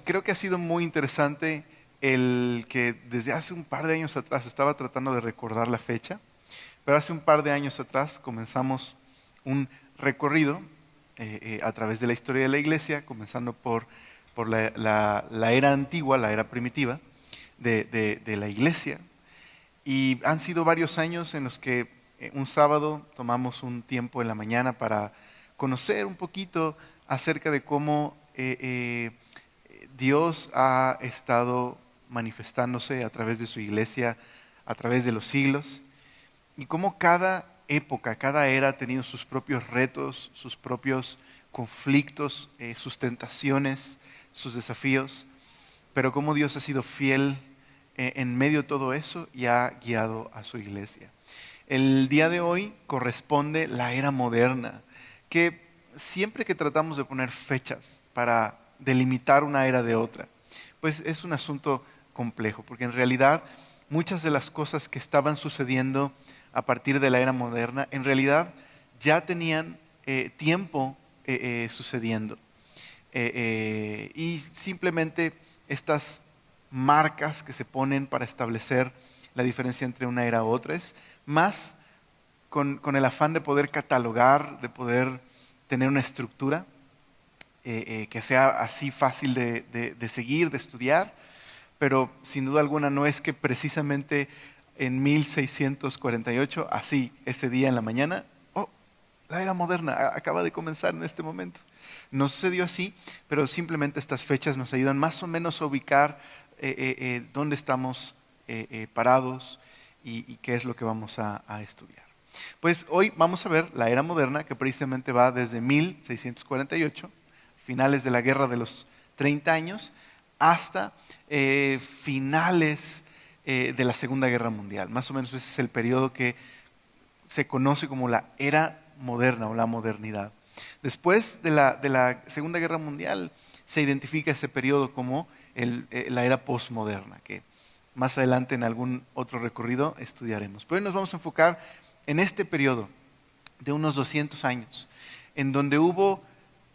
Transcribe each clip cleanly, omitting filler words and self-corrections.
creo que ha sido muy interesante el que desde hace un par de años atrás, estaba tratando de recordar la fecha, pero hace un par de años atrás comenzamos un recorrido a través de la historia de la iglesia, comenzando por la era antigua, la era primitiva de la iglesia. Y han sido varios años en los que un sábado tomamos un tiempo en la mañana para conocer un poquito acerca de cómo Dios ha estado manifestándose a través de su iglesia, a través de los siglos, y cómo cada época, cada era ha tenido sus propios retos, sus propios conflictos, sus tentaciones, sus desafíos, pero cómo Dios ha sido fiel en medio de todo eso y ha guiado a su iglesia. El día de hoy corresponde la era moderna, que siempre que tratamos de poner fechas para delimitar una era de otra, pues es un asunto complejo, porque en realidad muchas de las cosas que estaban sucediendo a partir de la era moderna, en realidad ya tenían tiempo sucediendo. Y simplemente estas marcas que se ponen para establecer la diferencia entre una era u otra es más con el afán de poder catalogar, de poder tener una estructura que sea así fácil de seguir, de estudiar, pero sin duda alguna no es que precisamente en 1648, así, ese día en la mañana, oh, la era moderna acaba de comenzar en este momento. No sucedió así, pero simplemente estas fechas nos ayudan más o menos a ubicar dónde estamos parados y qué es lo que vamos a estudiar. Pues hoy vamos a ver la era moderna, que precisamente va desde 1648, finales de la Guerra de los 30 años, hasta finales de la Segunda Guerra Mundial. Más o menos ese es el periodo que se conoce como la era moderna o la modernidad. Después de la Segunda Guerra Mundial se identifica ese periodo como la era postmoderna, que más adelante en algún otro recorrido estudiaremos. Pero hoy nos vamos a enfocar en este periodo de unos 200 años, en donde hubo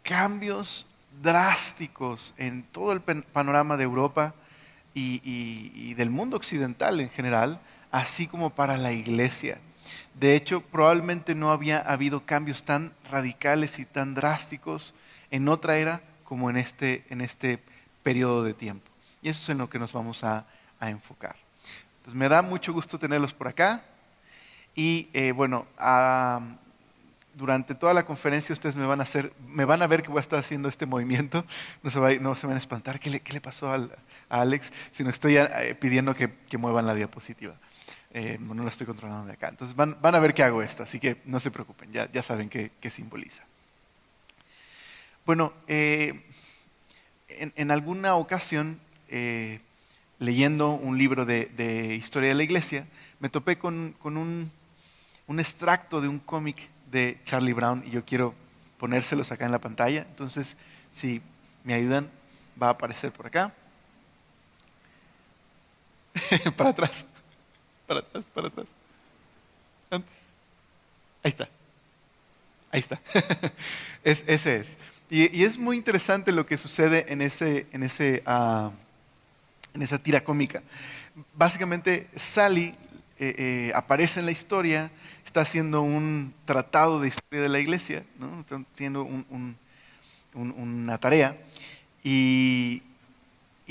cambios drásticos en todo el panorama de Europa y del mundo occidental en general, así como para la iglesia. De hecho, probablemente no había habido cambios tan radicales y tan drásticos en otra era como en este periodo de tiempo. Y eso es en lo que nos vamos a enfocar. Entonces me da mucho gusto tenerlos por acá. Y durante toda la conferencia ustedes me van a ver que voy a estar haciendo este movimiento. No se van a espantar. ¿Qué le pasó a Alex? Sino estoy pidiendo que muevan la diapositiva. No la estoy controlando de acá. Entonces van a ver que hago esto, así que no se preocupen, ya saben qué simboliza. Bueno, en alguna ocasión, leyendo un libro de historia de la iglesia, me topé con un extracto de un cómic de Charlie Brown y yo quiero ponérselos acá en la pantalla. Entonces, si me ayudan, va a aparecer por acá. Para atrás. Para atrás. Antes. Ahí está. Ese es. Y es muy interesante lo que sucede en esa tira cómica. Básicamente, Sally aparece en la historia, está haciendo un tratado de historia de la iglesia, ¿no? Está haciendo una tarea, y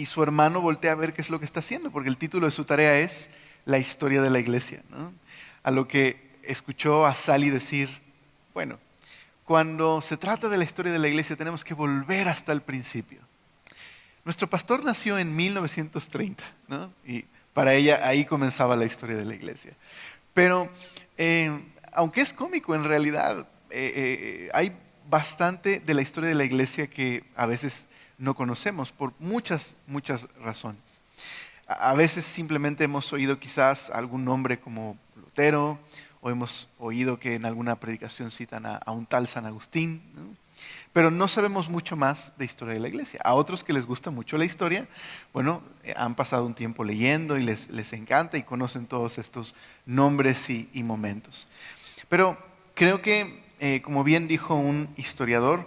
su hermano voltea a ver qué es lo que está haciendo, porque el título de su tarea es la historia de la iglesia, ¿no? A lo que escuchó a Sally decir, bueno, cuando se trata de la historia de la iglesia tenemos que volver hasta el principio. Nuestro pastor nació en 1930, ¿no? Y para ella ahí comenzaba la historia de la iglesia. Pero aunque es cómico, en realidad hay bastante de la historia de la iglesia que a veces no conocemos por muchas razones. A veces simplemente hemos oído quizás algún nombre como Lutero, o hemos oído que en alguna predicación citan a un tal San Agustín, ¿no? Pero no sabemos mucho más de historia de la iglesia. A otros que les gusta mucho la historia, bueno, han pasado un tiempo leyendo y les encanta y conocen todos estos nombres y momentos. Pero creo que, como bien dijo un historiador,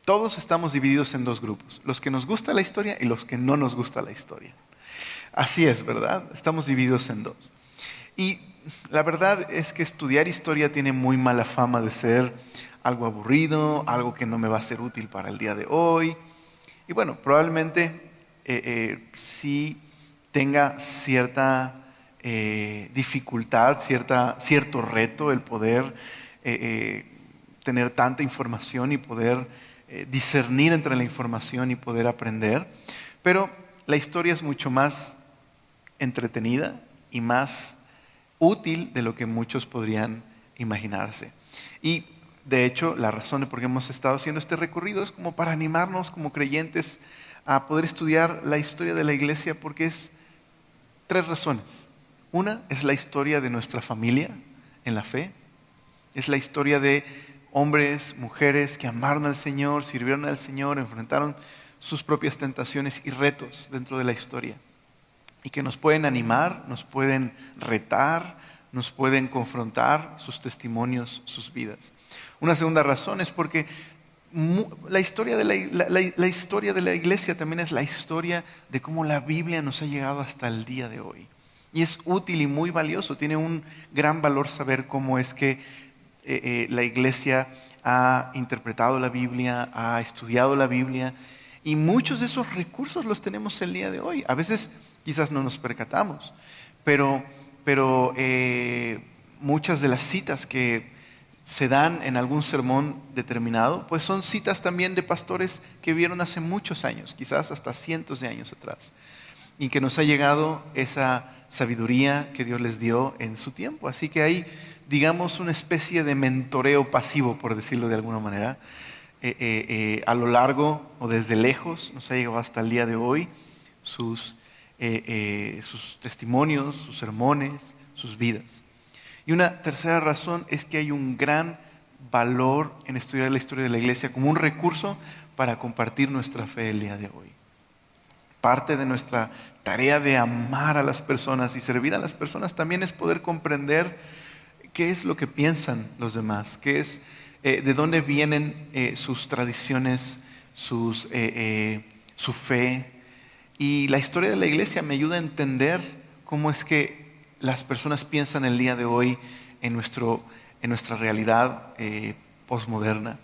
Todos estamos divididos en dos grupos, los que nos gusta la historia y los que no nos gusta la historia. Así es, ¿verdad? Estamos divididos en dos. Y la verdad es que estudiar historia tiene muy mala fama de ser algo aburrido, algo que no me va a ser útil para el día de hoy. Y bueno, probablemente sí tenga cierta dificultad, cierto reto el poder tener tanta información y poder discernir entre la información y poder aprender. Pero la historia es mucho más entretenida y más útil de lo que muchos podrían imaginarse. Y de hecho, la razón de por qué hemos estado haciendo este recorrido es como para animarnos como creyentes a poder estudiar la historia de la iglesia, porque es tres razones. Una es la historia de nuestra familia en la fe. Es la historia de hombres, mujeres que amaron al Señor, sirvieron al Señor, enfrentaron sus propias tentaciones y retos dentro de la historia. Y que nos pueden animar, nos pueden retar, nos pueden confrontar sus testimonios, sus vidas. Una segunda razón es porque la historia de la historia de la iglesia también es la historia de cómo la Biblia nos ha llegado hasta el día de hoy. Y es útil y muy valioso, tiene un gran valor saber cómo es que la iglesia ha interpretado la Biblia, ha estudiado la Biblia, y muchos de esos recursos los tenemos el día de hoy. A veces quizás no nos percatamos, pero muchas de las citas que se dan en algún sermón determinado, pues son citas también de pastores que vivieron hace muchos años, quizás hasta cientos de años atrás, y que nos ha llegado esa sabiduría que Dios les dio en su tiempo. Así que hay, digamos, una especie de mentoreo pasivo, por decirlo de alguna manera, a lo largo o desde lejos, nos ha llegado hasta el día de hoy sus testimonios, sus sermones, sus vidas. Y una tercera razón es que hay un gran valor en estudiar la historia de la iglesia como un recurso para compartir nuestra fe el día de hoy. Parte de nuestra tarea de amar a las personas y servir a las personas también es poder comprender qué es lo que piensan los demás, qué es, de dónde vienen sus tradiciones, su fe. Y la historia de la iglesia me ayuda a entender cómo es que las personas piensan el día de hoy en nuestra realidad posmoderna.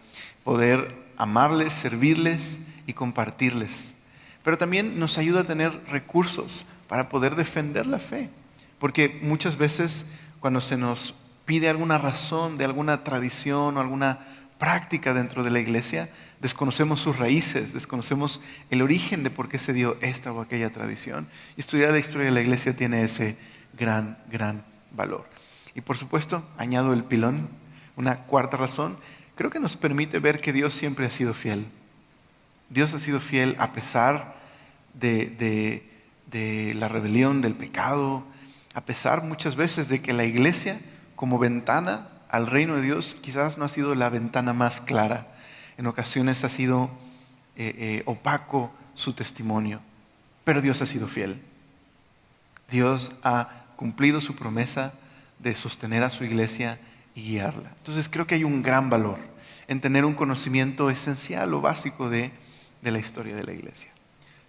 Poder amarles, servirles y compartirles. Pero también nos ayuda a tener recursos para poder defender la fe. Porque muchas veces cuando se nos pide alguna razón de alguna tradición o alguna práctica dentro de la iglesia, desconocemos sus raíces, desconocemos el origen de por qué se dio esta o aquella tradición. Y estudiar la historia de la iglesia tiene ese gran valor. Y por supuesto, añado el pilón, una cuarta razón, creo que nos permite ver que Dios siempre ha sido fiel. Dios ha sido fiel a pesar de la rebelión, del pecado, a pesar muchas veces de que la iglesia como ventana al reino de Dios quizás no ha sido la ventana más clara. En ocasiones ha sido opaco su testimonio, pero Dios ha sido fiel. Dios ha cumplido su promesa de sostener a su iglesia y guiarla. Entonces creo que hay un gran valor en tener un conocimiento esencial o básico de la historia de la iglesia.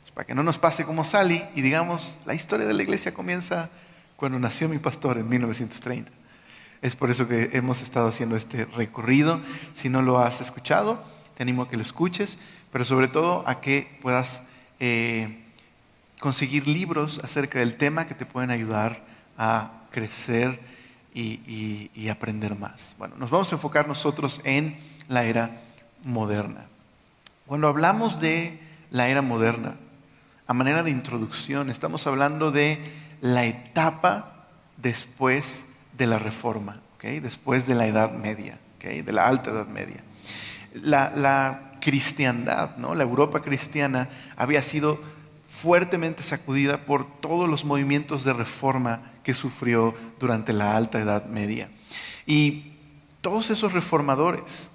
Pues para que no nos pase como Sally y digamos, la historia de la iglesia comienza cuando nació mi pastor en 1930. Es por eso que hemos estado haciendo este recorrido. Si no lo has escuchado, te animo a que lo escuches, pero sobre todo a que puedas conseguir libros acerca del tema que te pueden ayudar a crecer y aprender más. Bueno, nos vamos a enfocar nosotros en la era moderna. Cuando hablamos de la era moderna, a manera de introducción, estamos hablando de la etapa después de la Reforma, ¿okay? Después de la Edad Media, ¿okay? De la Alta Edad Media. La cristiandad, ¿no? La Europa cristiana había sido fuertemente sacudida por todos los movimientos de reforma que sufrió durante la Alta Edad Media. Y todos esos reformadores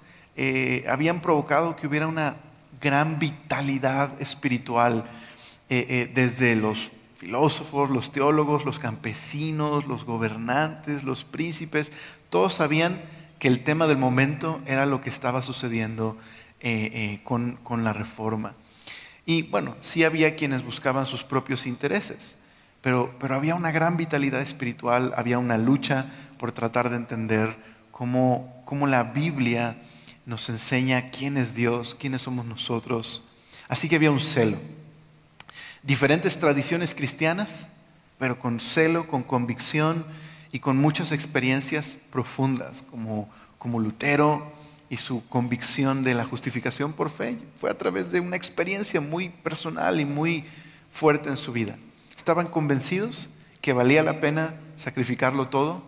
habían provocado que hubiera una gran vitalidad espiritual desde los filósofos, los teólogos, los campesinos, los gobernantes, los príncipes. Todos sabían que el tema del momento era lo que estaba sucediendo con la Reforma. Y bueno, sí había quienes buscaban sus propios intereses, pero había una gran vitalidad espiritual, había una lucha por tratar de entender cómo la Biblia nos enseña quién es Dios, quiénes somos nosotros. Así que había un celo. Diferentes tradiciones cristianas, pero con celo, con convicción y con muchas experiencias profundas, como Lutero y su convicción de la justificación por fe. Fue a través de una experiencia muy personal y muy fuerte en su vida. Estaban convencidos que valía la pena sacrificarlo todo,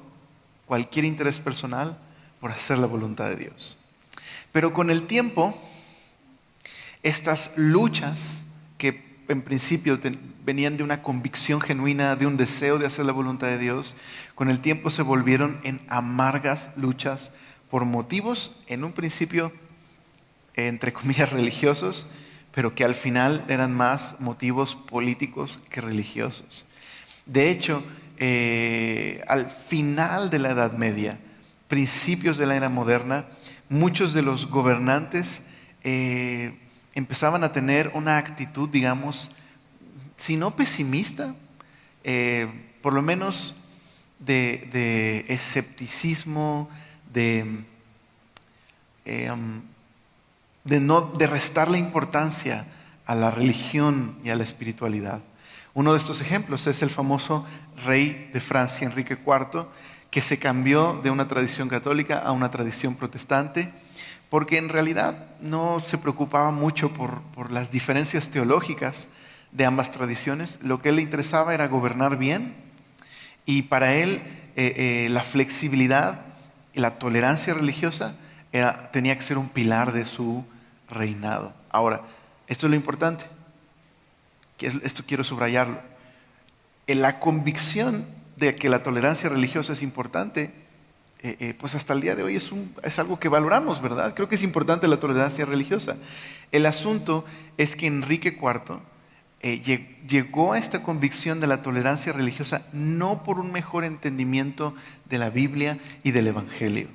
cualquier interés personal, por hacer la voluntad de Dios. Pero con el tiempo, estas luchas que en principio venían de una convicción genuina, de un deseo de hacer la voluntad de Dios, con el tiempo se volvieron en amargas luchas por motivos, en un principio, entre comillas, religiosos, pero que al final eran más motivos políticos que religiosos. De hecho, al final de la Edad Media, principios de la era moderna, muchos de los gobernantes empezaban a tener una actitud, digamos, si no pesimista, por lo menos de escepticismo, de restarle importancia a la religión y a la espiritualidad. Uno de estos ejemplos es el famoso rey de Francia, Enrique IV, que se cambió de una tradición católica a una tradición protestante, porque en realidad no se preocupaba mucho por las diferencias teológicas de ambas tradiciones. Lo que a él le interesaba era gobernar bien, y para él la flexibilidad y la tolerancia religiosa tenía que ser un pilar de su reinado. Ahora, esto es lo importante, esto quiero subrayarlo. En la convicción de que la tolerancia religiosa es importante, pues hasta el día de hoy es algo que valoramos, ¿verdad? Creo que es importante la tolerancia religiosa. El asunto es que Enrique IV llegó a esta convicción de la tolerancia religiosa no por un mejor entendimiento de la Biblia y del Evangelio,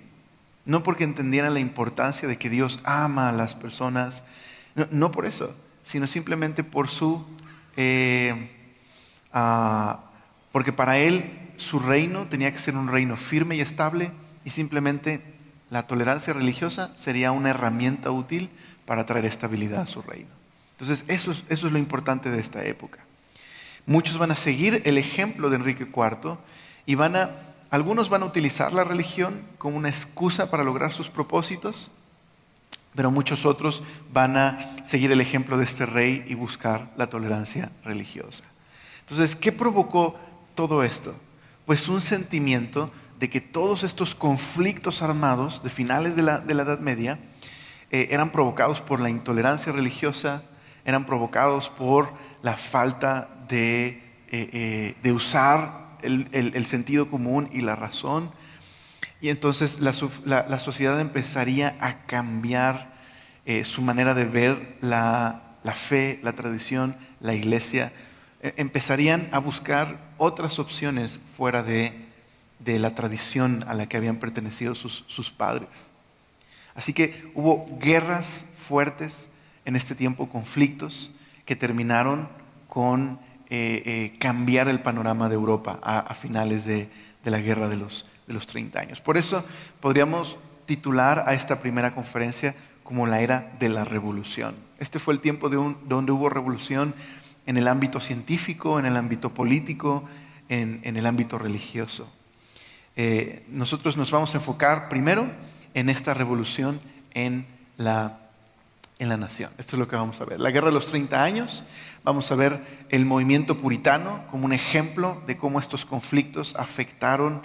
no porque entendiera la importancia de que Dios ama a las personas, no por eso, sino simplemente porque para él su reino tenía que ser un reino firme y estable, y simplemente la tolerancia religiosa sería una herramienta útil para traer estabilidad a su reino. Entonces eso es lo importante de esta época. Muchos van a seguir el ejemplo de Enrique IV y algunos van a utilizar la religión como una excusa para lograr sus propósitos, pero muchos otros van a seguir el ejemplo de este rey y buscar la tolerancia religiosa. Entonces, ¿qué provocó todo esto? Pues un sentimiento de que todos estos conflictos armados de finales de la Edad Media eran provocados por la intolerancia religiosa, eran provocados por la falta de usar el sentido común y la razón. Y entonces la sociedad empezaría a cambiar su manera de ver la fe, la tradición, la iglesia. Empezarían a buscar otras opciones fuera de la tradición a la que habían pertenecido sus padres. Así que hubo guerras fuertes en este tiempo, conflictos que terminaron con cambiar el panorama de Europa a finales de la guerra de los 30 años. Por eso podríamos titular a esta primera conferencia como la era de la revolución. Este fue el tiempo donde hubo revolución en el ámbito científico, en el ámbito político, en el ámbito religioso. Nosotros nos vamos a enfocar primero en esta revolución en la nación. Esto es lo que vamos a ver. La guerra de los 30 años, vamos a ver el movimiento puritano como un ejemplo de cómo estos conflictos afectaron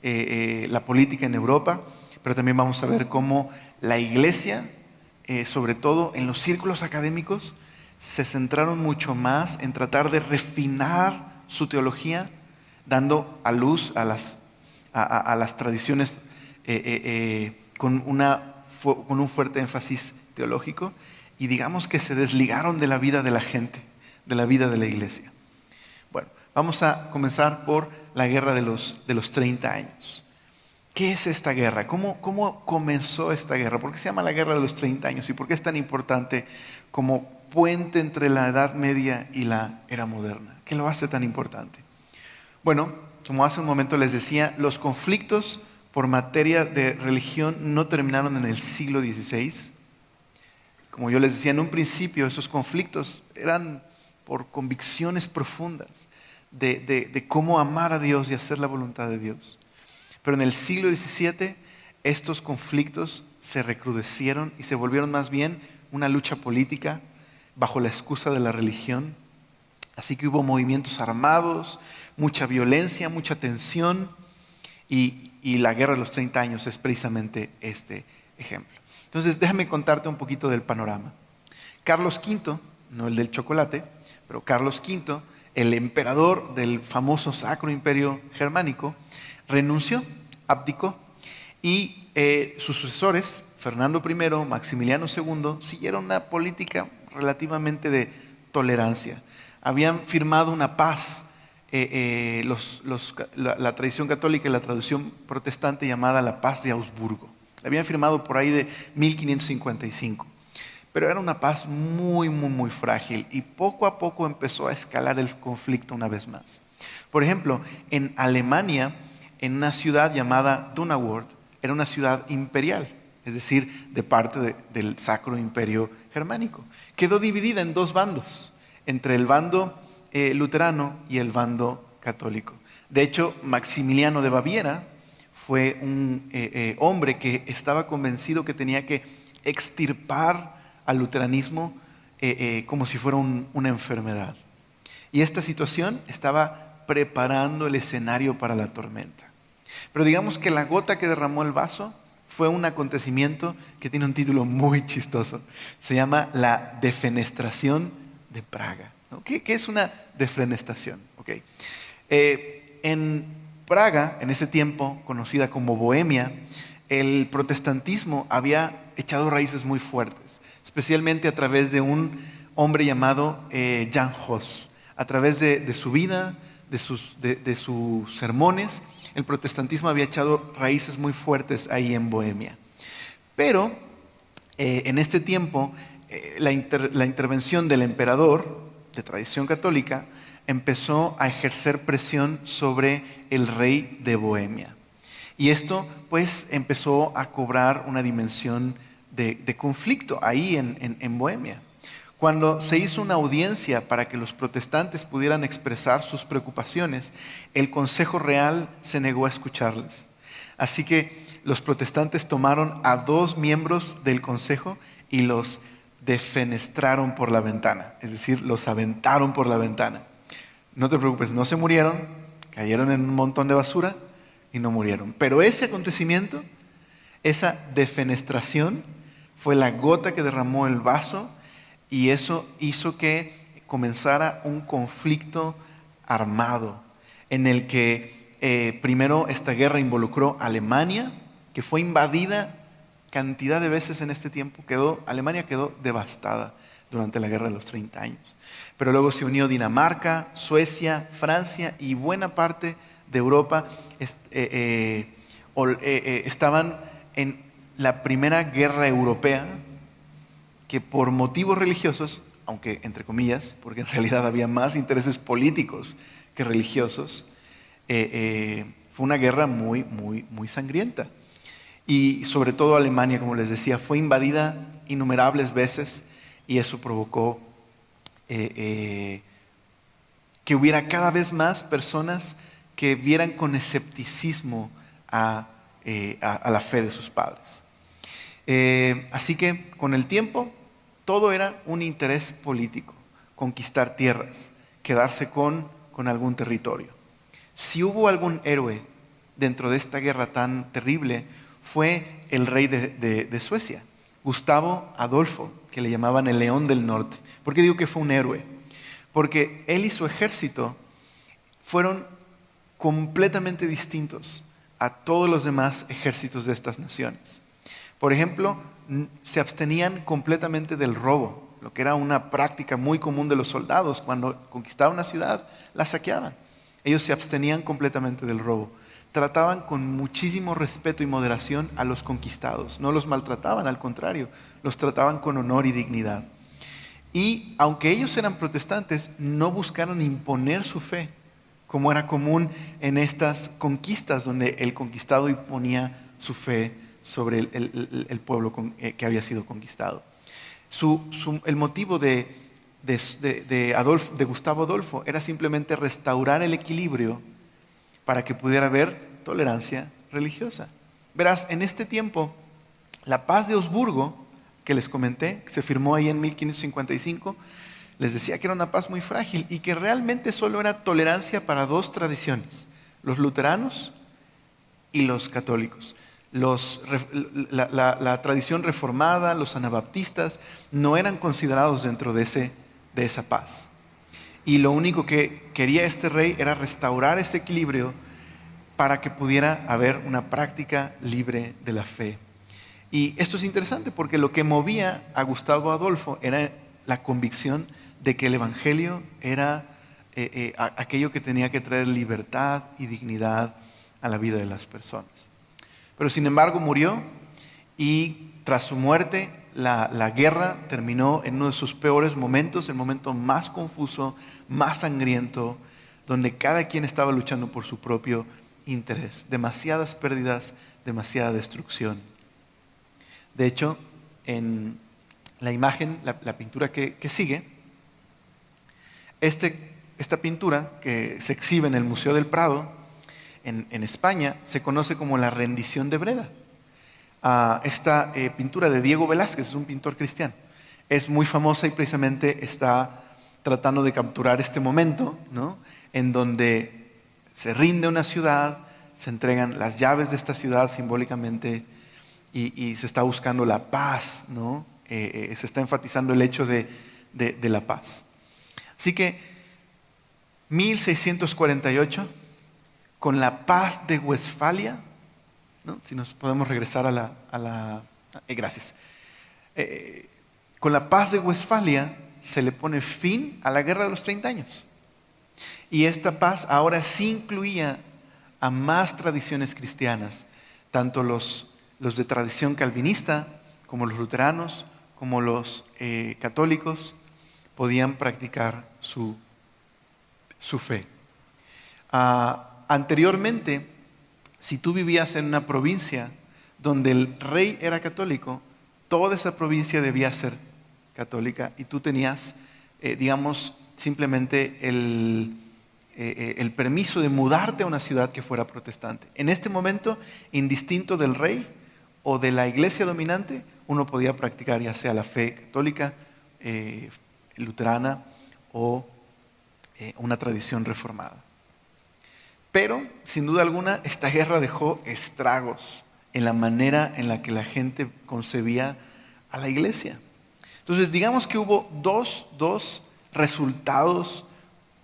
la política en Europa, pero también vamos a ver cómo la iglesia, sobre todo en los círculos académicos, se centraron mucho más en tratar de refinar su teología, dando a luz a las tradiciones con un fuerte énfasis teológico, y digamos que se desligaron de la vida de la gente, de la vida de la iglesia. Bueno, vamos a comenzar por la guerra de los 30 años. ¿Qué es esta guerra? ¿Cómo comenzó esta guerra? ¿Por qué se llama la Guerra de los 30 años? ¿Y por qué es tan importante como puente entre la Edad Media y la era moderna? ¿Qué lo hace tan importante? Bueno, como hace un momento les decía, los conflictos por materia de religión no terminaron en el siglo XVI. Como yo les decía, en un principio esos conflictos eran por convicciones profundas de cómo amar a Dios y hacer la voluntad de Dios. Pero en el siglo XVII estos conflictos se recrudecieron y se volvieron más bien una lucha política bajo la excusa de la religión. Así que hubo movimientos armados, mucha violencia, mucha tensión y la Guerra de los 30 años es precisamente este ejemplo. Entonces déjame contarte un poquito del panorama. Carlos V, no el del chocolate, pero Carlos V, el emperador del famoso Sacro Imperio Germánico, renunció, abdicó y sus sucesores, Fernando I, Maximiliano II, siguieron una política relativamente de tolerancia. Habían firmado una paz, la tradición católica y la tradición protestante llamada la Paz de Augsburgo. La habían firmado por ahí de 1555. Pero era una paz muy, muy, muy frágil y poco a poco empezó a escalar el conflicto una vez más. Por ejemplo, en Alemania, en una ciudad llamada Donauwörth, era una ciudad imperial, es decir, de parte del Sacro Imperio Germánico. Quedó dividida en dos bandos, entre el bando luterano y el bando católico. De hecho, Maximiliano de Baviera fue un hombre que estaba convencido que tenía que extirpar al luteranismo como si fuera una enfermedad. Y esta situación estaba preparando el escenario para la tormenta. Pero digamos que la gota que derramó el vaso fue un acontecimiento que tiene un título muy chistoso. Se llama la defenestración de Praga. ¿No? ¿Qué es una defenestración? Okay. En Praga, en ese tiempo conocida como Bohemia, el protestantismo había echado raíces muy fuertes, especialmente a través de un hombre llamado Jan Hus. A través de su vida, de sus sermones, el protestantismo había echado raíces muy fuertes ahí en Bohemia. Pero en este tiempo, la intervención del emperador de tradición católica empezó a ejercer presión sobre el rey de Bohemia. Y esto pues empezó a cobrar una dimensión de conflicto ahí en Bohemia. Cuando se hizo una audiencia para que los protestantes pudieran expresar sus preocupaciones, el Consejo Real se negó a escucharles. Así que los protestantes tomaron a 2 miembros del Consejo y los defenestraron por la ventana, es decir, los aventaron por la ventana. No te preocupes, no se murieron, cayeron en un montón de basura y no murieron. Pero ese acontecimiento, esa defenestración, fue la gota que derramó el vaso y eso hizo que comenzara un conflicto armado en el que primero esta guerra involucró a Alemania, que fue invadida cantidad de veces en este tiempo. Alemania quedó devastada durante la Guerra de los 30 años. Pero luego se unió Dinamarca, Suecia, Francia y buena parte de Europa estaban en la primera guerra europea que por motivos religiosos, aunque entre comillas, porque en realidad había más intereses políticos que religiosos, fue una guerra muy, muy, muy sangrienta. Y sobre todo Alemania, como les decía, fue invadida innumerables veces y eso provocó que hubiera cada vez más personas que vieran con escepticismo a la fe de sus padres. Así que con el tiempo todo era un interés político, conquistar tierras, quedarse con algún territorio. Si hubo algún héroe dentro de esta guerra tan terrible, fue el rey de Suecia, Gustavo Adolfo, que le llamaban el León del Norte. ¿Por qué digo que fue un héroe? Porque él y su ejército fueron completamente distintos a todos los demás ejércitos de estas naciones. Por ejemplo, se abstenían completamente del robo, lo que era una práctica muy común de los soldados. Cuando conquistaban una ciudad, la saqueaban. Ellos se abstenían completamente del robo. trataban con muchísimo respeto y moderación a los conquistados. No los maltrataban, al contrario, los trataban con honor y dignidad. Y aunque ellos eran protestantes, no buscaron imponer su fe, como era común en estas conquistas, donde el conquistado imponía su fe sobre el pueblo que había sido conquistado. El motivo de Gustavo Adolfo era simplemente restaurar el equilibrio para que pudiera haber tolerancia religiosa. Verás, en este tiempo, la paz de Augsburgo, que les comenté, que se firmó ahí en 1555, les decía que era una paz muy frágil y que realmente solo era tolerancia para dos tradiciones, los luteranos y los católicos. La tradición reformada, los anabaptistas, no eran considerados dentro de esa paz. Y lo único que quería este rey era restaurar este equilibrio para que pudiera haber una práctica libre de la fe. Y esto es interesante porque lo que movía a Gustavo Adolfo era la convicción de que el Evangelio era aquello que tenía que traer libertad y dignidad a la vida de las personas. Pero sin embargo murió, y tras su muerte la guerra terminó en uno de sus peores momentos, el momento más confuso, más sangriento, donde cada quien estaba luchando por su propio interés. Demasiadas pérdidas, demasiada destrucción. De hecho, en la imagen, la pintura que sigue, esta pintura que se exhibe en el Museo del Prado, en España, se conoce como la rendición de Breda. Esta pintura de Diego Velázquez, es un pintor cristiano, es muy famosa y precisamente está tratando de capturar este momento, ¿no?, en donde se rinde una ciudad, se entregan las llaves de esta ciudad simbólicamente y se está buscando la paz, ¿no? Se está enfatizando el hecho de la paz. Así que 1648, con la paz de Westfalia, ¿no?, si nos podemos regresar gracias. Con la paz de Westfalia se le pone fin a la guerra de los 30 años. Y esta paz ahora sí incluía a más tradiciones cristianas, tanto los de tradición calvinista, como los luteranos, como los católicos, podían practicar su fe. Anteriormente, si tú vivías en una provincia donde el rey era católico, toda esa provincia debía ser católica y tú tenías, simplemente el permiso de mudarte a una ciudad que fuera protestante. En este momento, indistinto del rey o de la iglesia dominante, uno podía practicar ya sea la fe católica, luterana o una tradición reformada. Pero, sin duda alguna, esta guerra dejó estragos en la manera en la que la gente concebía a la iglesia. Entonces, digamos que hubo dos resultados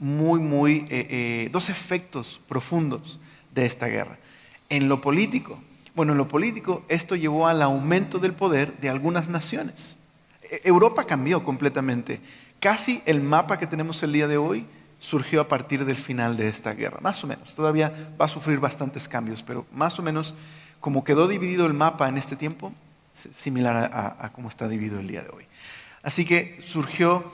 dos efectos profundos de esta guerra. En lo político, esto llevó al aumento del poder de algunas naciones. Europa cambió completamente. Casi el mapa que tenemos el día de hoy surgió a partir del final de esta guerra, más o menos. Todavía va a sufrir bastantes cambios, pero más o menos como quedó dividido el mapa en este tiempo, similar a cómo está dividido el día de hoy. Así que surgieron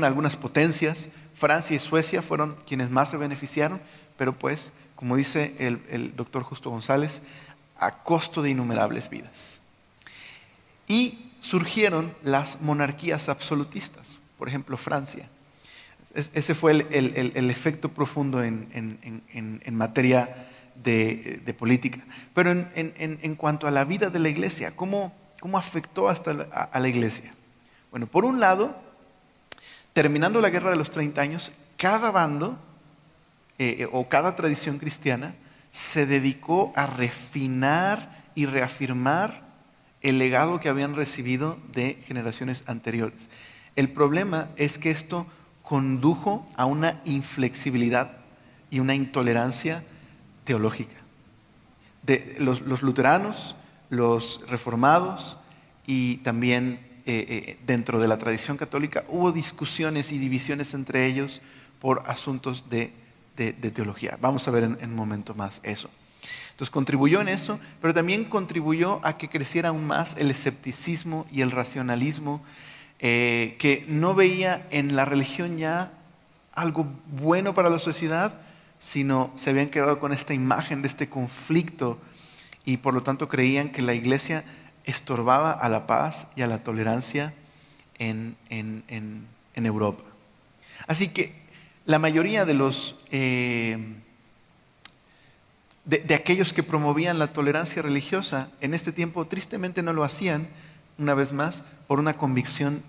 algunas potencias. Francia y Suecia fueron quienes más se beneficiaron, pero pues, como dice el doctor Justo González, a costo de innumerables vidas. Y surgieron las monarquías absolutistas, por ejemplo Francia. Ese fue el efecto profundo en materia de política. Pero en cuanto a la vida de la iglesia, ¿cómo afectó a la iglesia? Bueno, por un lado, terminando la guerra de los 30 años, cada bando o cada tradición cristiana se dedicó a refinar y reafirmar el legado que habían recibido de generaciones anteriores. El problema es que esto condujo a una inflexibilidad y una intolerancia teológica. Los luteranos, los reformados y también dentro de la tradición católica hubo discusiones y divisiones entre ellos por asuntos de de teología. Vamos a ver en un momento más eso. Entonces contribuyó en eso, pero también contribuyó a que creciera aún más el escepticismo y el racionalismo, que no veía en la religión ya algo bueno para la sociedad, sino se habían quedado con esta imagen de este conflicto y por lo tanto creían que la iglesia estorbaba a la paz y a la tolerancia en Europa. Así que la mayoría de los de aquellos que promovían la tolerancia religiosa en este tiempo tristemente no lo hacían, una vez más, por una convicción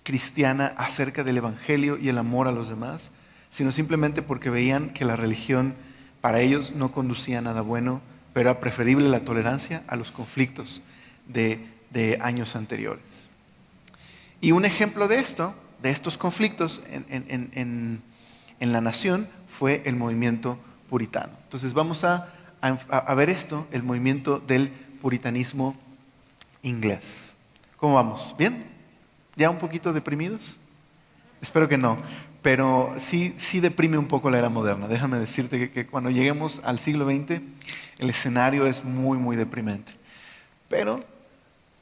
cristiana acerca del evangelio y el amor a los demás, sino simplemente porque veían que la religión para ellos no conducía a nada bueno, pero era preferible la tolerancia a los conflictos de años anteriores. Y un ejemplo de esto, de estos conflictos en la nación, fue el movimiento puritano. Entonces vamos a ver esto, el movimiento del puritanismo inglés. ¿Cómo vamos? ¿Bien? ¿Ya un poquito deprimidos? Espero que no, pero sí deprime un poco la era moderna. Déjame decirte que cuando lleguemos al siglo XX, el escenario es muy, muy deprimente. Pero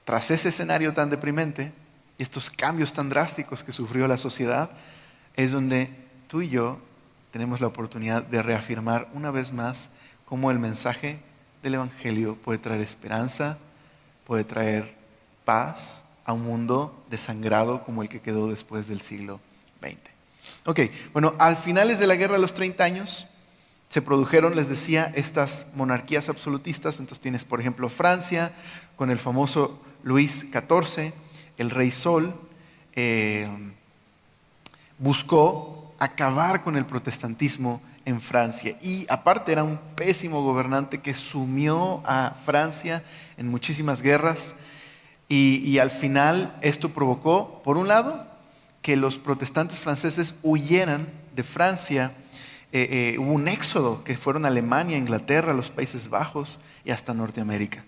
tras ese escenario tan deprimente y estos cambios tan drásticos que sufrió la sociedad, es donde tú y yo tenemos la oportunidad de reafirmar una vez más cómo el mensaje del Evangelio puede traer esperanza, puede traer paz a un mundo desangrado como el que quedó después del siglo XX. Ok, bueno, al finales de la Guerra de los 30 años se produjeron, les decía, estas monarquías absolutistas. Entonces tienes, por ejemplo, Francia con el famoso Luis XIV, el Rey Sol, buscó acabar con el protestantismo en Francia. Y aparte era un pésimo gobernante que sumió a Francia en muchísimas guerras. Y al final esto provocó, por un lado, que los protestantes franceses huyeran de Francia. Hubo un éxodo que fueron a Alemania, Inglaterra, los Países Bajos y hasta Norteamérica.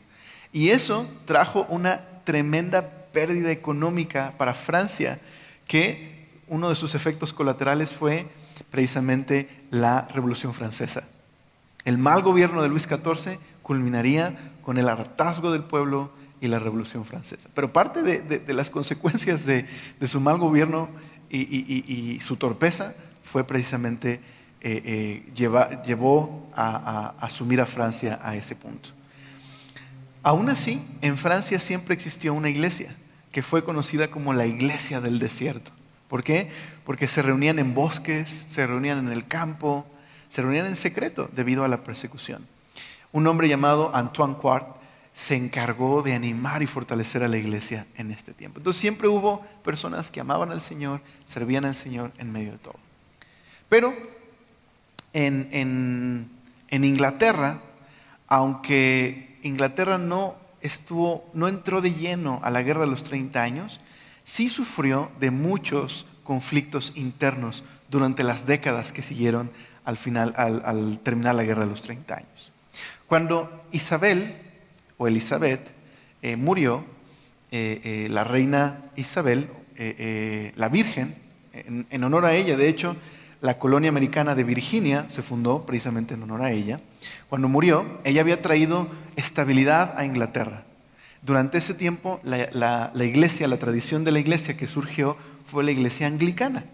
Y eso trajo una tremenda pérdida económica para Francia, que uno de sus efectos colaterales fue precisamente la Revolución Francesa. El mal gobierno de Luis XIV culminaría con el hartazgo del pueblo y la Revolución Francesa. Pero parte de las consecuencias de su mal gobierno y su torpeza fue precisamente llevó a sumir a Francia a ese punto. Aún así, en Francia siempre existió una iglesia que fue conocida como la Iglesia del Desierto. ¿Por qué? Porque se reunían en bosques, se reunían en el campo, se reunían en secreto debido a la persecución. Un hombre llamado Antoine Quart se encargó de animar y fortalecer a la iglesia en este tiempo. Entonces siempre hubo personas que amaban al Señor, servían al Señor en medio de todo. Pero en Inglaterra, aunque Inglaterra no entró de lleno a la guerra de los 30 años, sí sufrió de muchos conflictos internos durante las décadas que siguieron al terminar la guerra de los 30 años. Cuando Isabel o Elizabeth murió, la reina Isabel, la Virgen, en honor a ella, de hecho, la colonia americana de Virginia se fundó precisamente en honor a ella. Cuando murió, ella había traído estabilidad a Inglaterra. Durante ese tiempo, la iglesia, la tradición de la iglesia que surgió fue la iglesia anglicana,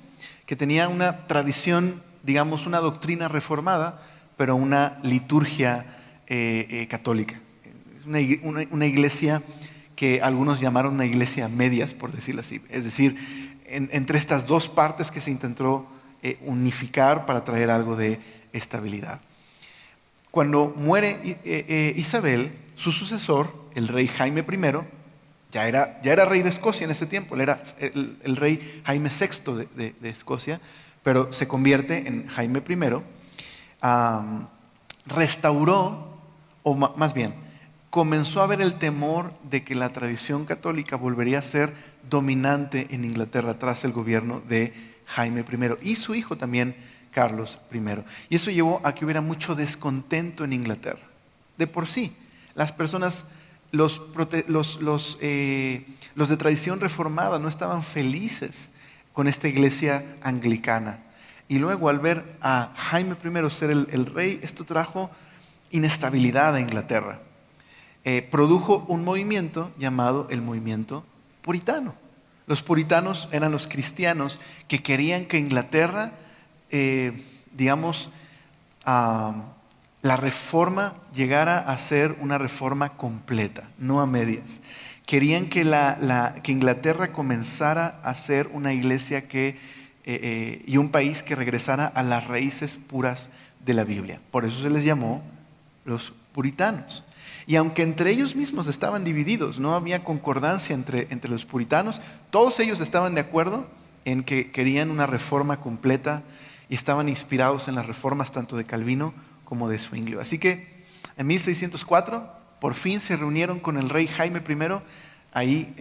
que tenía una tradición, digamos, una doctrina reformada, pero una liturgia católica. Es una iglesia que algunos llamaron una iglesia a medias, por decirlo así. Es decir, entre estas dos partes que se intentó unificar para traer algo de estabilidad. Cuando muere Isabel, su sucesor, el rey Jaime I, ya era rey de Escocia en ese tiempo, él era el rey Jaime VI de Escocia, pero se convierte en Jaime I, restauró, o más bien, comenzó a haber el temor de que la tradición católica volvería a ser dominante en Inglaterra tras el gobierno de Jaime I y su hijo también, Carlos I. Y eso llevó a que hubiera mucho descontento en Inglaterra. De por sí, las personas, los de tradición reformada no estaban felices con esta iglesia anglicana. Y luego al ver a Jaime I ser el rey, esto trajo inestabilidad a Inglaterra. Produjo un movimiento llamado el movimiento puritano. Los puritanos eran los cristianos que querían que Inglaterra, digamos, la reforma llegara a ser una reforma completa, no a medias. Querían que Inglaterra comenzara a ser una iglesia y un país que regresara a las raíces puras de la Biblia. Por eso se les llamó los puritanos. Y aunque entre ellos mismos estaban divididos, no había concordancia entre los puritanos, todos ellos estaban de acuerdo en que querían una reforma completa y estaban inspirados en las reformas tanto de Calvino como de Zwinglio. Así que en 1604 por fin se reunieron con el rey Jaime I. Ahí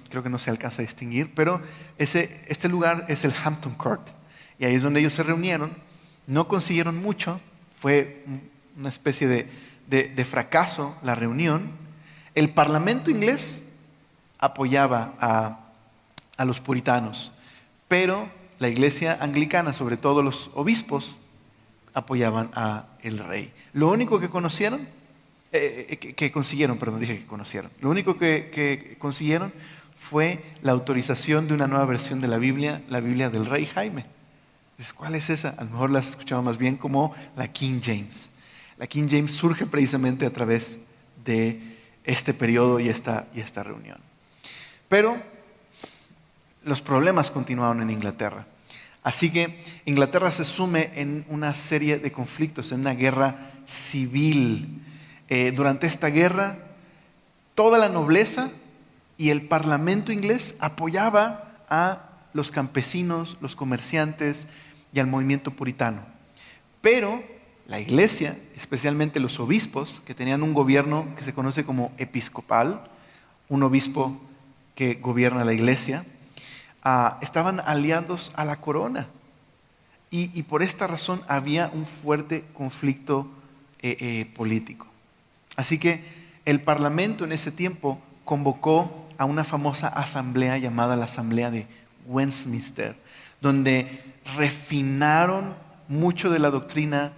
creo que no se alcanza a distinguir, pero este lugar es el Hampton Court. Y ahí es donde ellos se reunieron. No consiguieron mucho, fue una especie de fracaso la reunión. El Parlamento inglés apoyaba a los puritanos, pero la iglesia anglicana, sobre todo los obispos, apoyaban a el rey. Lo único que consiguieron, lo único que consiguieron fue la autorización de una nueva versión de la Biblia del rey Jaime. Entonces, ¿cuál es esa? A lo mejor la has escuchado más bien como la King James. La King James surge precisamente a través de este periodo y esta reunión. Pero los problemas continuaron en Inglaterra. Así que Inglaterra se sume en una serie de conflictos, en una guerra civil. Durante esta guerra, toda la nobleza y el parlamento inglés apoyaba a los campesinos, los comerciantes y al movimiento puritano. Pero la iglesia, especialmente los obispos, que tenían un gobierno que se conoce como episcopal, un obispo que gobierna la iglesia, estaban aliados a la corona. Y por esta razón había un fuerte conflicto político. Así que el parlamento en ese tiempo convocó a una famosa asamblea llamada la Asamblea de Westminster, donde refinaron mucho de la doctrina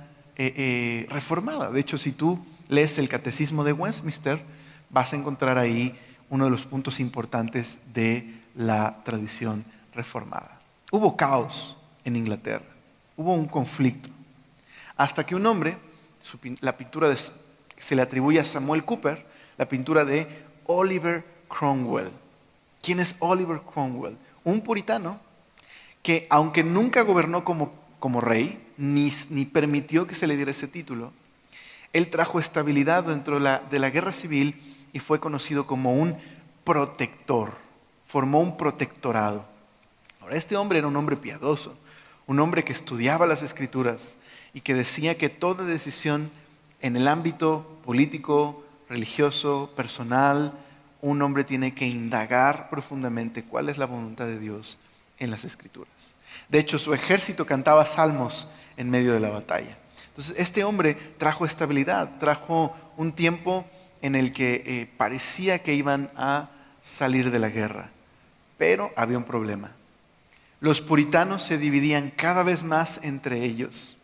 reformada. De hecho, si tú lees el Catecismo de Westminster, vas a encontrar ahí uno de los puntos importantes de la tradición reformada. Hubo caos en Inglaterra, hubo un conflicto, hasta que un hombre, la pintura que se le atribuye a Samuel Cooper, la pintura de Oliver Cromwell. ¿Quién es Oliver Cromwell? Un puritano que, aunque nunca gobernó como rey, ni permitió que se le diera ese título, él trajo estabilidad dentro de la guerra civil y fue conocido como un protector. Formó un protectorado. Ahora, este hombre era un hombre piadoso, un hombre que estudiaba las Escrituras y que decía que toda decisión en el ámbito político, religioso, personal, un hombre tiene que indagar profundamente cuál es la voluntad de Dios en las Escrituras. De hecho, su ejército cantaba salmos en medio de la batalla. Entonces, este hombre trajo estabilidad, trajo un tiempo en el que parecía que iban a salir de la guerra. Pero había un problema. Los puritanos se dividían cada vez más entre ellos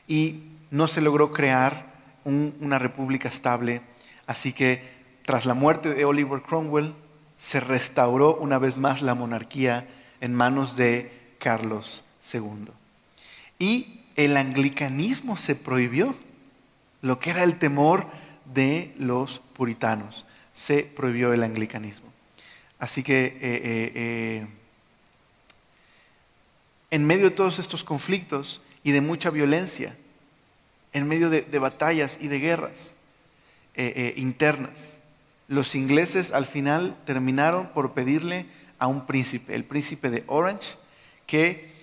y no se logró crear una república estable. Así que tras la muerte de Oliver Cromwell se restauró una vez más la monarquía en manos de Carlos II. Y el anglicanismo se prohibió, lo que era el temor de los puritanos. Se prohibió el anglicanismo. Así que en medio de todos estos conflictos y de mucha violencia, en medio de batallas y de guerras internas, los ingleses al final terminaron por pedirle a un príncipe, el príncipe de Orange, que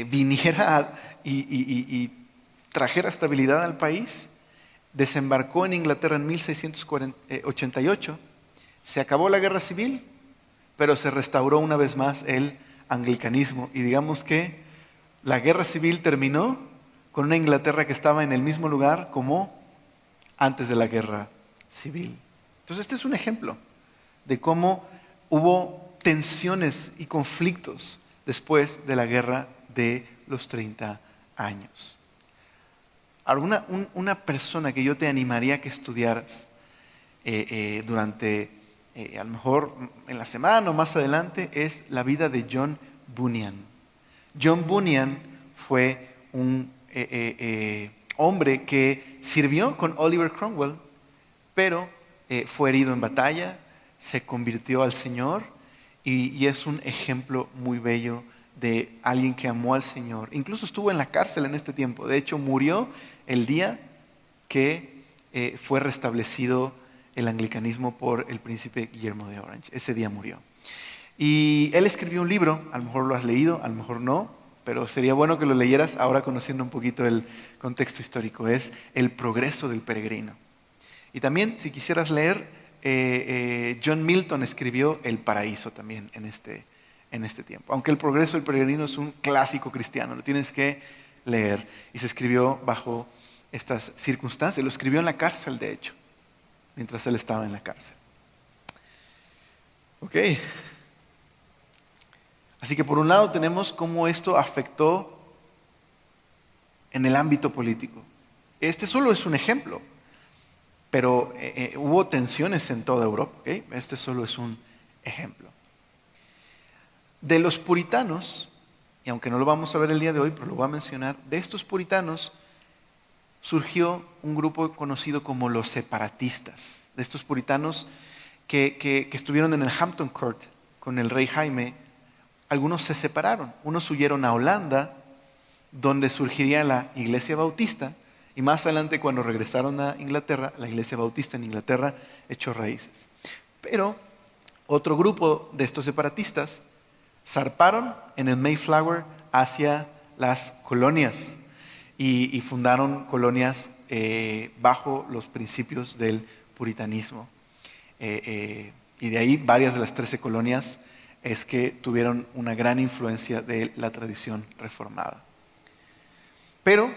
viniera y trajera estabilidad al país. Desembarcó en Inglaterra en 1688. Se acabó la guerra civil, pero se restauró una vez más el anglicanismo. Y digamos que la guerra civil terminó con una Inglaterra que estaba en el mismo lugar como antes de la guerra civil. Entonces, este es un ejemplo de cómo hubo tensiones y conflictos después de la guerra de los 30 años. Ahora, una persona que yo te animaría a que estudiaras durante, a lo mejor en la semana o más adelante, es la vida de John Bunyan. John Bunyan fue un hombre que sirvió con Oliver Cromwell, pero fue herido en batalla, se convirtió al Señor y es un ejemplo muy bello de alguien que amó al Señor. Incluso estuvo en la cárcel en este tiempo. De hecho, murió el día que fue restablecido el anglicanismo por el príncipe Guillermo de Orange. Ese día murió. Y él escribió un libro, a lo mejor lo has leído, a lo mejor no, pero sería bueno que lo leyeras ahora conociendo un poquito el contexto histórico. Es El progreso del peregrino. Y también, si quisieras leer, John Milton escribió El paraíso también en este tiempo. Aunque El progreso del peregrino es un clásico cristiano, lo tienes que leer. Y se escribió bajo estas circunstancias. Lo escribió en la cárcel, de hecho, mientras él estaba en la cárcel. Ok. Así que por un lado tenemos cómo esto afectó en el ámbito político. Este solo es un ejemplo, pero hubo tensiones en toda Europa. ¿Okay? Este solo es un ejemplo. De los puritanos, y aunque no lo vamos a ver el día de hoy, pero lo voy a mencionar, de estos puritanos surgió un grupo conocido como los separatistas. De estos puritanos que estuvieron en el Hampton Court con el rey Jaime. Algunos se separaron, unos huyeron a Holanda, donde surgiría la Iglesia Bautista, y más adelante cuando regresaron a Inglaterra, la Iglesia Bautista en Inglaterra echó raíces. Pero otro grupo de estos separatistas zarparon en el Mayflower hacia las colonias y fundaron colonias bajo los principios del puritanismo. Y de ahí varias de las 13 colonias es que tuvieron una gran influencia de la tradición reformada. Pero,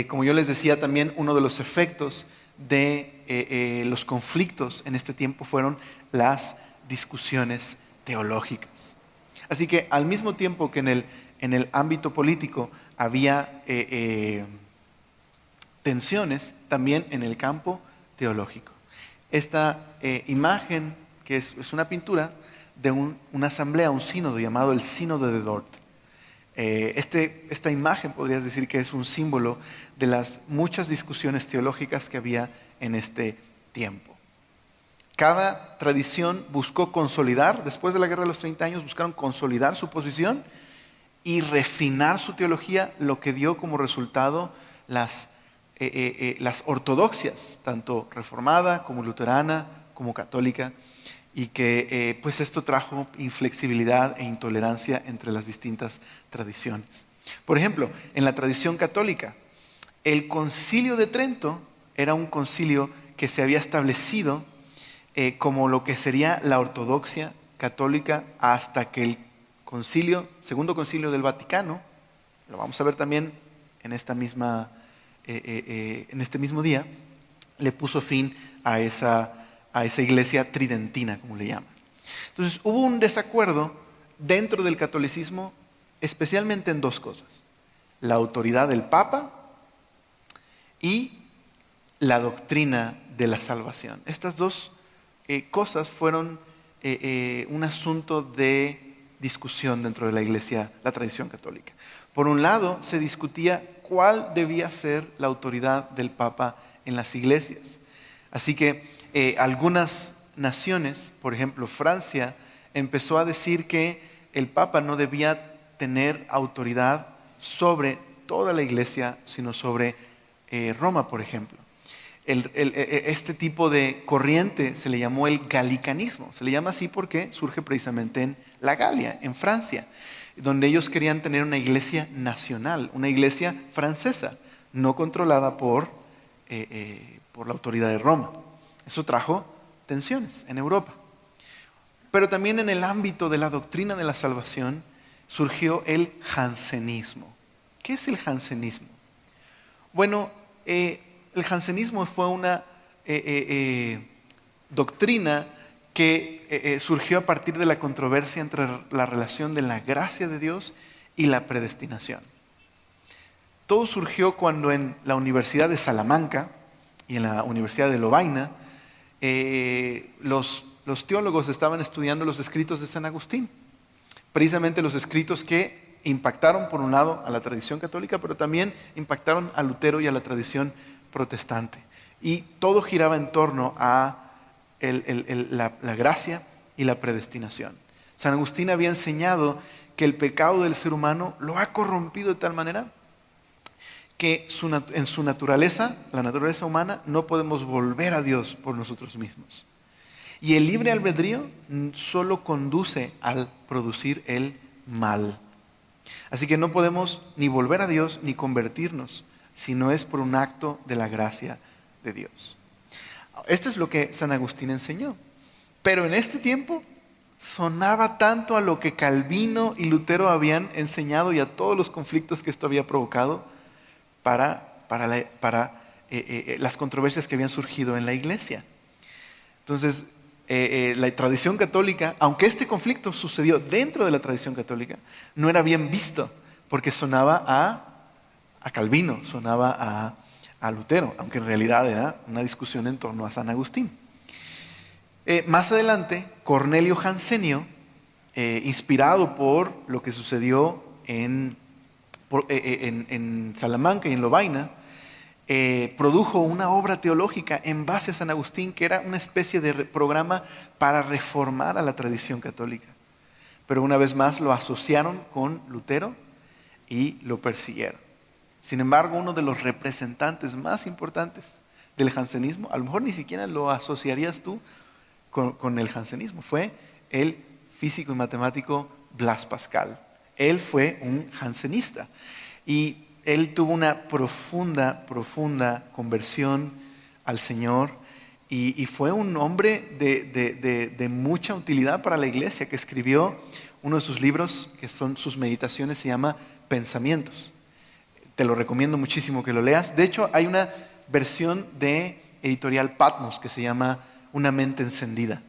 como yo les decía también, uno de los efectos de los conflictos en este tiempo fueron las discusiones teológicas. Así que al mismo tiempo que en el ámbito político había tensiones, también en el campo teológico. Esta imagen, que es una pintura, de una asamblea, un sínodo llamado el Sínodo de Dort. Esta imagen podrías decir que es un símbolo de las muchas discusiones teológicas que había en este tiempo. Cada tradición buscó consolidar, después de la Guerra de los 30 años, buscaron consolidar su posición y refinar su teología, lo que dio como resultado las ortodoxias, tanto reformada como luterana como católica, y que pues esto trajo inflexibilidad e intolerancia entre las distintas tradiciones. Por ejemplo, en la tradición católica, el Concilio de Trento era un concilio que se había establecido como lo que sería la ortodoxia católica hasta que el segundo concilio del Vaticano, lo vamos a ver también en este mismo día, le puso fin a esa iglesia tridentina, como le llaman. Entonces, hubo un desacuerdo dentro del catolicismo, especialmente en dos cosas: la autoridad del Papa y la doctrina de la salvación. Estas dos cosas fueron un asunto de discusión dentro de la iglesia, la tradición católica. Por un lado, se discutía cuál debía ser la autoridad del Papa en las iglesias. Así que algunas naciones, por ejemplo Francia, empezó a decir que el Papa no debía tener autoridad sobre toda la iglesia, sino sobre Roma, por ejemplo. Este tipo de corriente se le llamó el galicanismo. Se le llama así porque surge precisamente en la Galia, en Francia, donde ellos querían tener una iglesia nacional, una iglesia francesa, no controlada por la autoridad de Roma. Eso trajo tensiones en Europa. Pero también en el ámbito de la doctrina de la salvación surgió el jansenismo. ¿Qué es el jansenismo? Bueno, el jansenismo fue una doctrina que surgió a partir de la controversia entre la relación de la gracia de Dios y la predestinación. Todo surgió cuando en la Universidad de Salamanca y en la Universidad de Lovaina los teólogos estaban estudiando los escritos de San Agustín. Precisamente los escritos que impactaron por un lado a la tradición católica, pero también impactaron a Lutero y a la tradición protestante. Y todo giraba en torno a la gracia y la predestinación. San Agustín había enseñado que el pecado del ser humano lo ha corrompido de tal manera que en su naturaleza, la naturaleza humana, no podemos volver a Dios por nosotros mismos. Y el libre albedrío solo conduce al producir el mal. Así que no podemos ni volver a Dios ni convertirnos si no es por un acto de la gracia de Dios. Esto es lo que San Agustín enseñó. Pero en este tiempo sonaba tanto a lo que Calvino y Lutero habían enseñado y a todos los conflictos que esto había provocado para las controversias que habían surgido en la iglesia. Entonces, la tradición católica, aunque este conflicto sucedió dentro de la tradición católica, no era bien visto porque sonaba a Calvino, sonaba a Lutero, aunque en realidad era una discusión en torno a San Agustín. Más adelante, Cornelio Jansenio, inspirado por lo que sucedió en Salamanca y en Lovaina, produjo una obra teológica en base a San Agustín que era una especie de programa para reformar a la tradición católica. Pero una vez más lo asociaron con Lutero y lo persiguieron. Sin embargo, uno de los representantes más importantes del jansenismo, a lo mejor ni siquiera lo asociarías tú con el jansenismo, fue el físico y matemático Blas Pascal. Él fue un jansenista y él tuvo una profunda conversión al Señor y fue un hombre de mucha utilidad para la iglesia, que escribió uno de sus libros, que son sus meditaciones, se llama Pensamientos. Te lo recomiendo muchísimo que lo leas. De hecho, hay una versión de editorial Patmos que se llama Una mente encendida.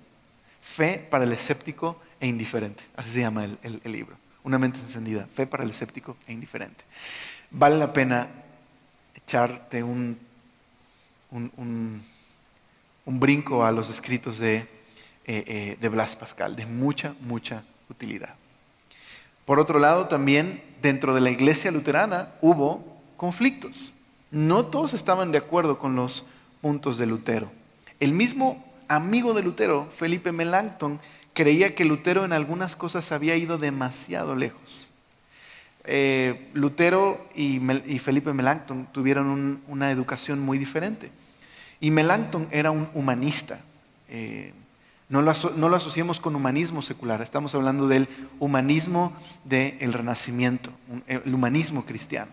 Fe para el escéptico e indiferente. Así se llama el libro. Una mente encendida. Fe para el escéptico e indiferente. Vale la pena echarte un brinco a los escritos de Blas Pascal, de mucha utilidad. Por otro lado, también dentro de la iglesia luterana hubo conflictos. No todos estaban de acuerdo con los puntos de Lutero. El mismo amigo de Lutero, Felipe Melanchthon, creía que Lutero en algunas cosas había ido demasiado lejos. Lutero y Felipe Melanchthon tuvieron una educación muy diferente. Y Melanchthon era un humanista. No lo asociemos con humanismo secular, estamos hablando del humanismo del Renacimiento, el humanismo cristiano.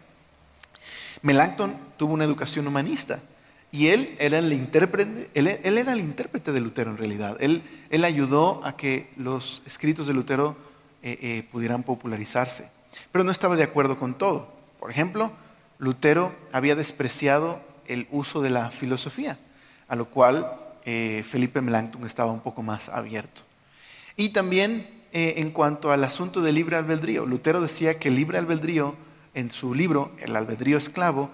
Melanchthon tuvo una educación humanista y él era el intérprete de Lutero en realidad. Él ayudó a que los escritos de Lutero pudieran popularizarse, pero no estaba de acuerdo con todo. Por ejemplo, Lutero había despreciado el uso de la filosofía, a lo cual Felipe Melanchthon estaba un poco más abierto. Y también en cuanto al asunto del libre albedrío, Lutero decía que el libre albedrío, en su libro, El albedrío esclavo,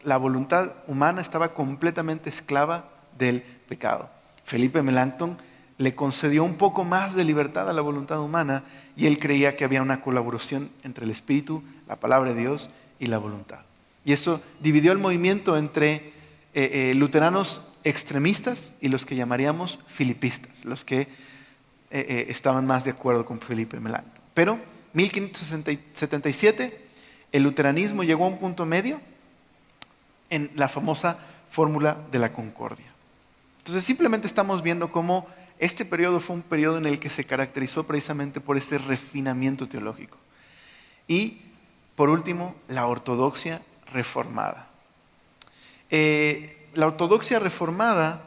la voluntad humana estaba completamente esclava del pecado. Felipe Melanchthon le concedió un poco más de libertad a la voluntad humana y él creía que había una colaboración entre el espíritu, la palabra de Dios y la voluntad. Y eso dividió el movimiento entre luteranos extremistas y los que llamaríamos filipistas, los que estaban más de acuerdo con Felipe Melanchthon. Pero en 1577 el luteranismo llegó a un punto medio en la famosa fórmula de la concordia. Entonces simplemente estamos viendo cómo este periodo fue un periodo en el que se caracterizó precisamente por este refinamiento teológico. Y por último, la ortodoxia reformada. La ortodoxia reformada,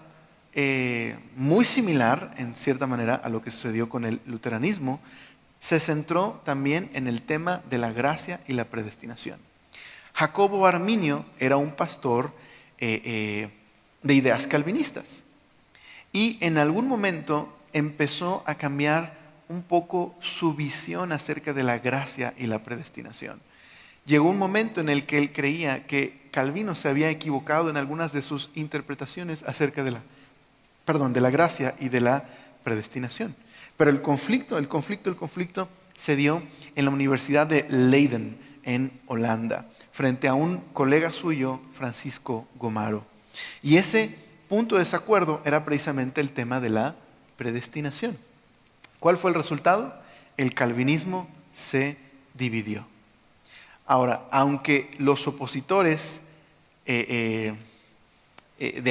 muy similar en cierta manera a lo que sucedió con el luteranismo, se centró también en el tema de la gracia y la predestinación. Jacobo Arminio era un pastor de ideas calvinistas y en algún momento empezó a cambiar un poco su visión acerca de la gracia y la predestinación. Llegó un momento en el que él creía que Calvino se había equivocado en algunas de sus interpretaciones acerca de la gracia y de la predestinación. Pero el conflicto se dio en la Universidad de Leiden, en Holanda, frente a un colega suyo, Francisco Gomaro. Y ese punto de desacuerdo era precisamente el tema de la predestinación. ¿Cuál fue el resultado? El calvinismo se dividió. Ahora, aunque los opositores de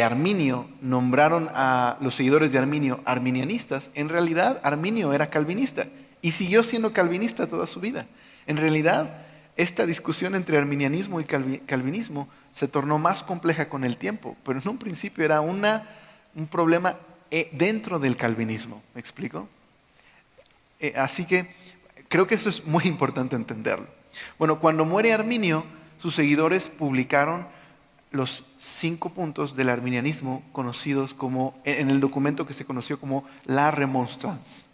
Arminio nombraron a los seguidores de Arminio arminianistas, en realidad Arminio era calvinista y siguió siendo calvinista toda su vida. En realidad, esta discusión entre arminianismo y calvinismo se tornó más compleja con el tiempo, pero en un principio era un problema dentro del calvinismo. ¿Me explico? Así que creo que eso es muy importante entenderlo. Bueno, cuando muere Arminio, sus seguidores publicaron los 5 puntos del arminianismo conocidos como, en el documento que se conoció como la Remonstrance.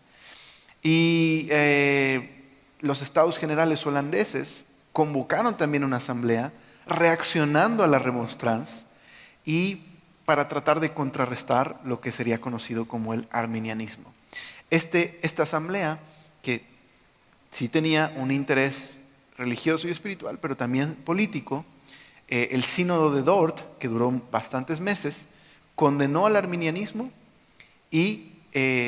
Y los estados generales holandeses convocaron también una asamblea reaccionando a la Remonstrance y para tratar de contrarrestar lo que sería conocido como el arminianismo. Esta asamblea, que sí tenía un interés religioso y espiritual, pero también político, el sínodo de Dort, que duró bastantes meses, condenó al arminianismo y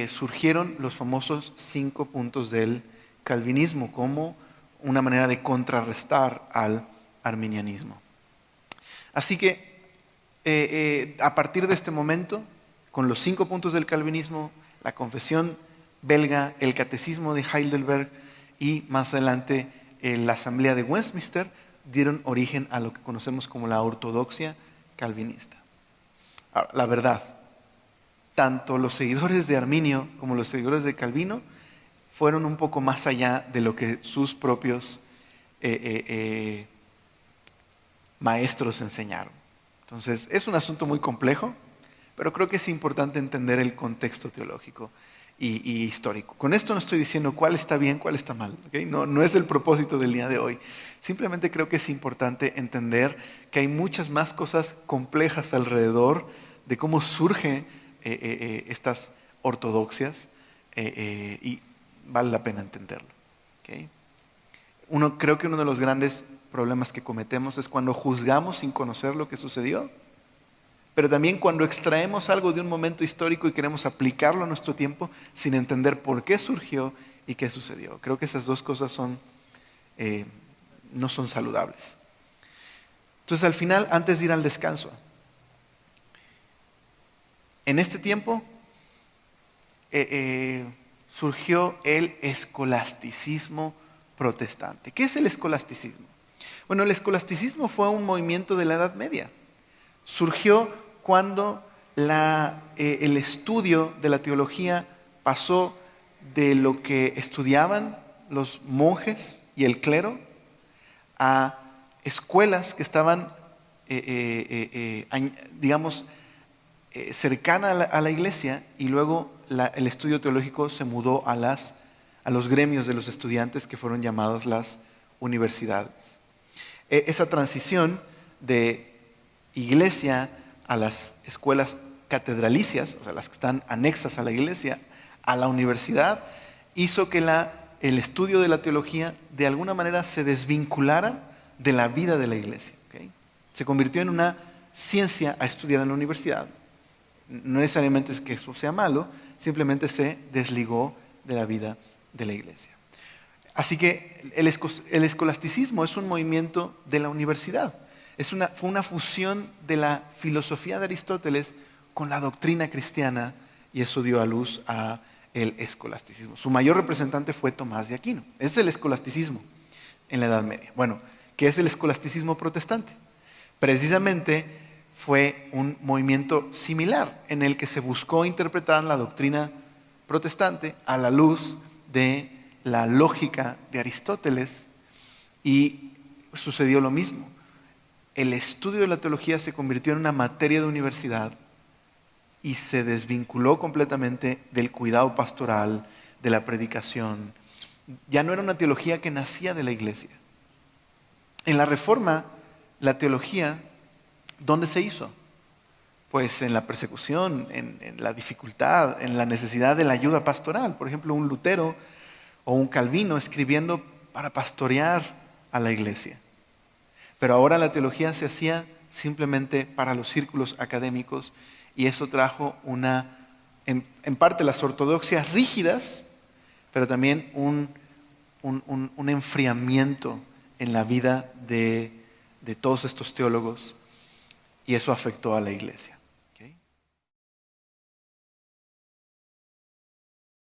surgieron los famosos 5 puntos del calvinismo como una manera de contrarrestar al arminianismo. Así que a partir de este momento, con los 5 puntos del calvinismo, la confesión belga, el catecismo de Heidelberg y más adelante la asamblea de Westminster, dieron origen a lo que conocemos como la ortodoxia calvinista. Ahora, la verdad, tanto los seguidores de Arminio como los seguidores de Calvino fueron un poco más allá de lo que sus propios maestros enseñaron. Entonces, es un asunto muy complejo, pero creo que es importante entender el contexto teológico y histórico. Con esto no estoy diciendo cuál está bien, cuál está mal, ¿okay? No es el propósito del día de hoy. Simplemente creo que es importante entender que hay muchas más cosas complejas alrededor de cómo surgen estas ortodoxias y vale la pena entenderlo. ¿Okay? Creo que uno de los grandes problemas que cometemos es cuando juzgamos sin conocer lo que sucedió, pero también cuando extraemos algo de un momento histórico y queremos aplicarlo a nuestro tiempo sin entender por qué surgió y qué sucedió. Creo que esas dos cosas no son saludables. Entonces, al final, antes de ir al descanso, en este tiempo surgió el escolasticismo protestante. ¿Qué es el escolasticismo? Bueno, el escolasticismo fue un movimiento de la Edad Media. Surgió cuando el estudio de la teología pasó de lo que estudiaban los monjes y el clero a escuelas que estaban, digamos, cercanas a la iglesia, y luego el estudio teológico se mudó a los gremios de los estudiantes, que fueron llamados las universidades. Esa transición de iglesia a las escuelas catedralicias, o sea, las que están anexas a la iglesia, a la universidad, hizo que el estudio de la teología de alguna manera se desvinculara de la vida de la iglesia. ¿Okay? Se convirtió en una ciencia a estudiar en la universidad. No necesariamente es que eso sea malo, simplemente se desligó de la vida de la iglesia. Así que el escolasticismo es un movimiento de la universidad. Fue una fusión de la filosofía de Aristóteles con la doctrina cristiana, y eso dio a luz a el escolasticismo. Su mayor representante fue Tomás de Aquino. Ese es el escolasticismo en la Edad Media. Bueno, ¿qué es el escolasticismo protestante? Precisamente fue un movimiento similar en el que se buscó interpretar la doctrina protestante a la luz de la lógica de Aristóteles, y sucedió lo mismo. El estudio de la teología se convirtió en una materia de universidad y se desvinculó completamente del cuidado pastoral, de la predicación. Ya no era una teología que nacía de la iglesia. En la Reforma, la teología, ¿dónde se hizo? Pues en la persecución, en la dificultad, en la necesidad de la ayuda pastoral. Por ejemplo, un Lutero o un Calvino escribiendo para pastorear a la iglesia. Pero ahora la teología se hacía simplemente para los círculos académicos y eso trajo en parte las ortodoxias rígidas, pero también un enfriamiento en la vida de todos estos teólogos y eso afectó a la iglesia.